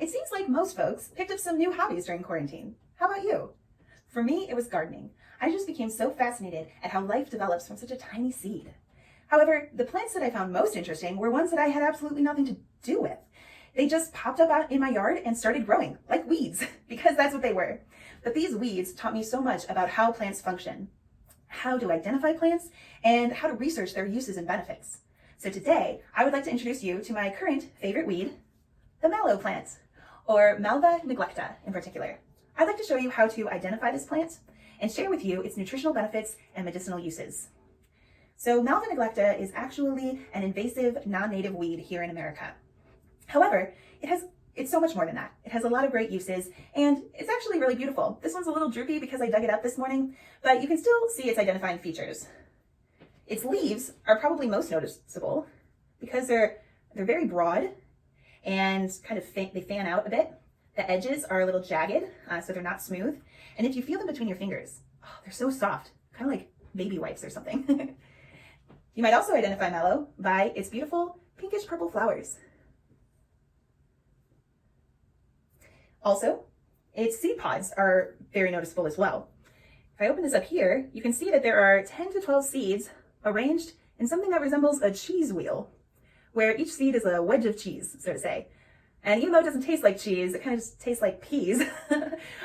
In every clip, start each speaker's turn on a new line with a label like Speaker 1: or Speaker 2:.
Speaker 1: It seems like most folks picked up some new hobbies during quarantine. How about you? For me, it was gardening. I just became so fascinated at how life develops from such a tiny seed. However, the plants that I found most interesting were ones that I had absolutely nothing to do with. They just popped up out in my yard and started growing, like weeds, because that's what they were. But these weeds taught me so much about how plants function, how to identify plants, and how to research their uses and benefits. So today, I would like to introduce you to my current favorite weed, the mallow plant, or Malva neglecta in particular. I'd like to show you how to identify this plant and share with you its nutritional benefits and medicinal uses. So Malva neglecta is actually an invasive non-native weed here in America. However, it's so much more than that. It has a lot of great uses, and it's actually really beautiful. This one's a little droopy because I dug it up this morning, but you can still see its identifying features. Its leaves are probably most noticeable because they're very broad and kind of they fan out a bit. The edges are a little jagged, so they're not smooth. And if you feel them between your fingers, they're so soft, kind of like baby wipes or something. You might also identify mallow by its beautiful pinkish purple flowers. Also, its seed pods are very noticeable as well. If I open this up here, you can see that there are 10 to 12 seeds arranged in something that resembles a cheese wheel, where each seed is a wedge of cheese, so to say. And even though it doesn't taste like cheese, it kind of just tastes like peas.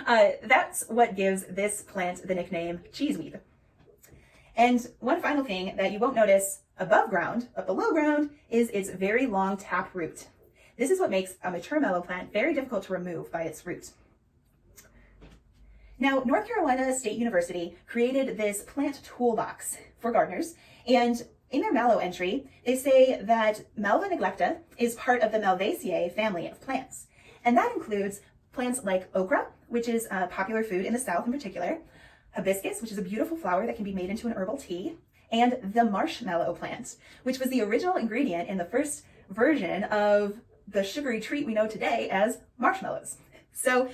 Speaker 1: That's what gives this plant the nickname cheeseweed. And one final thing that you won't notice above ground, but below ground, is its very long tap root. This is what makes a mature mallow plant very difficult to remove by its roots. Now, North Carolina State University created this plant toolbox for gardeners, and in their mallow entry, they say that Malva neglecta is part of the Malvaceae family of plants. And that includes plants like okra, which is a popular food in the South in particular, hibiscus, which is a beautiful flower that can be made into an herbal tea, and the marshmallow plant, which was the original ingredient in the first version of the sugary treat we know today as marshmallows. So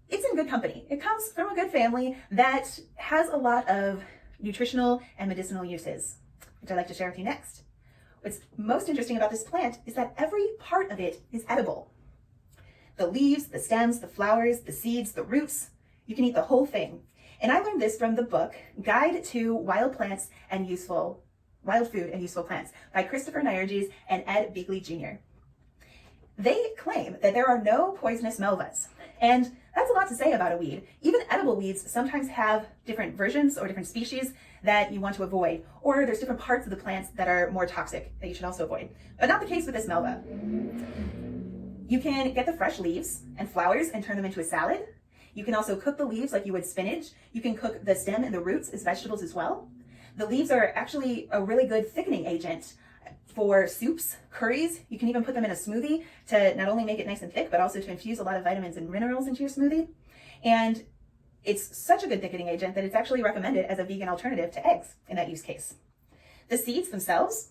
Speaker 1: it's in good company. It comes from a good family that has a lot of nutritional and medicinal uses, which I'd like to share with you next. What's most interesting about this plant is that every part of it is edible. The leaves, the stems, the flowers, the seeds, the roots, you can eat the whole thing. And I learned this from the book, Guide to Wild Food and Useful Plants by Christopher Nyerges and Ed Begley Jr. They claim that there are no poisonous malvas, and that's a lot to say about a weed. Even edible weeds sometimes have different versions or different species that you want to avoid, or there's different parts of the plants that are more toxic that you should also avoid. But not the case with this malva. You can get the fresh leaves and flowers and turn them into a salad. You can also cook the leaves like you would spinach. You can cook the stem and the roots as vegetables as well. The leaves are actually a really good thickening agent for soups, curries. You can even put them in a smoothie to not only make it nice and thick, but also to infuse a lot of vitamins and minerals into your smoothie. And it's such a good thickening agent that it's actually recommended as a vegan alternative to eggs in that use case. The seeds themselves,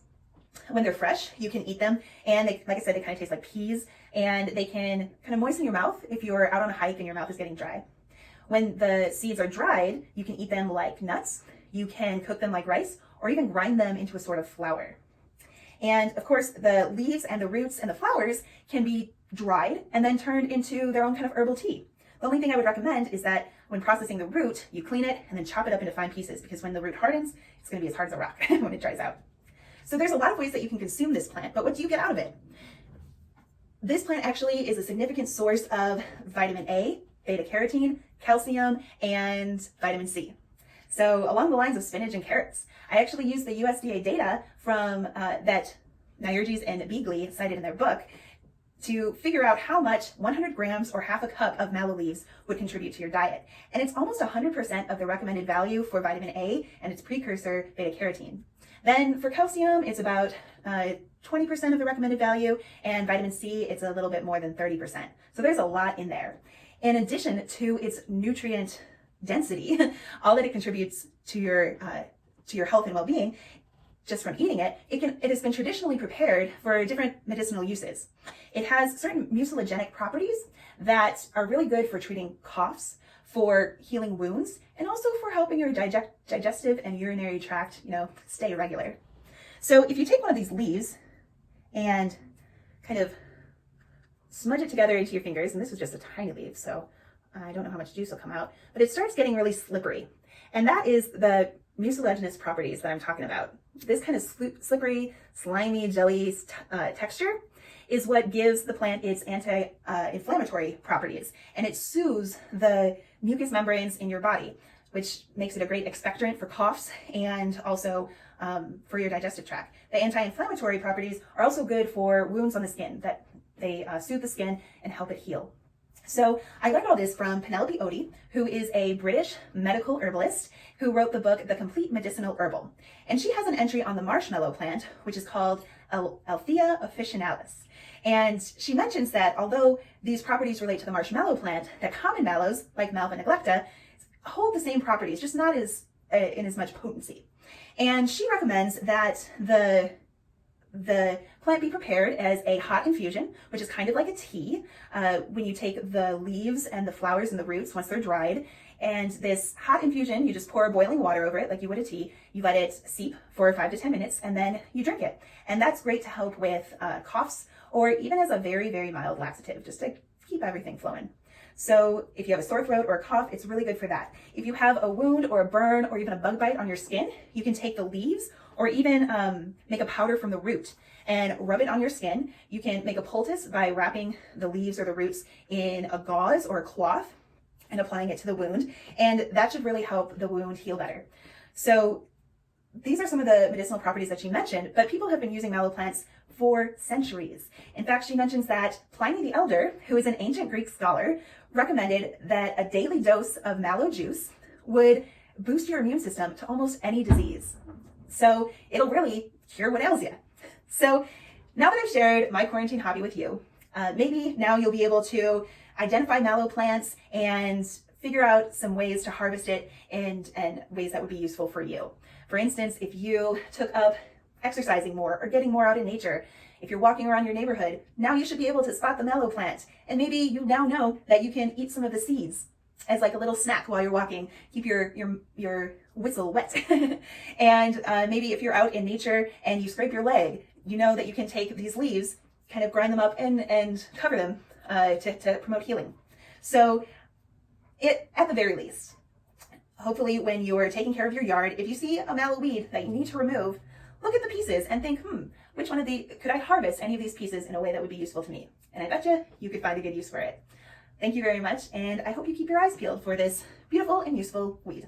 Speaker 1: when they're fresh, you can eat them. And they, like I said, they kind of taste like peas, and they can kind of moisten your mouth if you're out on a hike and your mouth is getting dry. When the seeds are dried, you can eat them like nuts. You can cook them like rice, or even grind them into a sort of flour. And of course, the leaves and the roots and the flowers can be dried and then turned into their own kind of herbal tea. The only thing I would recommend is that when processing the root, you clean it and then chop it up into fine pieces, because when the root hardens, it's going to be as hard as a rock when it dries out. So there's a lot of ways that you can consume this plant, but what do you get out of it? This plant actually is a significant source of vitamin A, beta carotene, calcium, and vitamin C. So along the lines of spinach and carrots, I actually used the USDA data from that Nyerges and Begley cited in their book to figure out how much 100 grams or half a cup of mallow leaves would contribute to your diet. And it's almost 100% of the recommended value for vitamin A and its precursor, beta carotene. Then for calcium, it's about 20% of the recommended value, and vitamin C, it's a little bit more than 30%. So there's a lot in there. In addition to its nutrient density, all that it contributes to your health and well-being, just from eating it, it has been traditionally prepared for different medicinal uses. It has certain mucilagenic properties that are really good for treating coughs, for healing wounds, and also for helping your digestive and urinary tract, stay regular. So if you take one of these leaves and kind of smudge it together into your fingers, and this was just a tiny leaf, so I don't know how much juice will come out, but it starts getting really slippery. And that is the mucilaginous properties that I'm talking about. This kind of slippery, slimy, jelly texture is what gives the plant its anti-inflammatory properties, and it soothes the mucous membranes in your body, which makes it a great expectorant for coughs and also for your digestive tract. The anti-inflammatory properties are also good for wounds on the skin, that they soothe the skin and help it heal. So I learned all this from Penelope, who is a British medical herbalist who wrote the book, The Complete Medicinal Herbal. And she has an entry on the marshmallow plant, which is called Althea officinalis. And she mentions that although these properties relate to the marshmallow plant, that common mallows, like Malva neglecta, hold the same properties, just not in as much potency. And she recommends that the plant be prepared as a hot infusion, which is kind of like a tea, when you take the leaves and the flowers and the roots once they're dried. And this hot infusion, you just pour boiling water over it like you would a tea. You let it seep for 5 to 10 minutes, and then you drink it. And that's great to help with coughs, or even as a very, very mild laxative, just to keep everything flowing. So if you have a sore throat or a cough, it's really good for that. If you have a wound or a burn or even a bug bite on your skin, you can take the leaves or even make a powder from the root and rub it on your skin. You can make a poultice by wrapping the leaves or the roots in a gauze or a cloth and applying it to the wound, and that should really help the wound heal better. So these are some of the medicinal properties that she mentioned, but people have been using mallow plants for centuries. In fact, she mentions that Pliny the Elder, who is an ancient Greek scholar, recommended that a daily dose of mallow juice would boost your immune system to almost any disease. So it'll really cure what ails you. So now that I've shared my quarantine hobby with you, maybe now you'll be able to identify mallow plants and figure out some ways to harvest it and ways that would be useful for you. For instance, if you took up exercising more or getting more out in nature, if you're walking around your neighborhood, now you should be able to spot the mallow plant. And maybe you now know that you can eat some of the seeds as like a little snack while you're walking, keep your whistle wet. And maybe if you're out in nature and you scrape your leg, you know that you can take these leaves, kind of grind them up and cover them to promote healing. So at the very least, hopefully when you're taking care of your yard, if you see a mallow weed that you need to remove, look at the pieces and think, which one of could I harvest any of these pieces in a way that would be useful to me? And I bet you could find a good use for it. Thank you very much, and I hope you keep your eyes peeled for this beautiful and useful weed.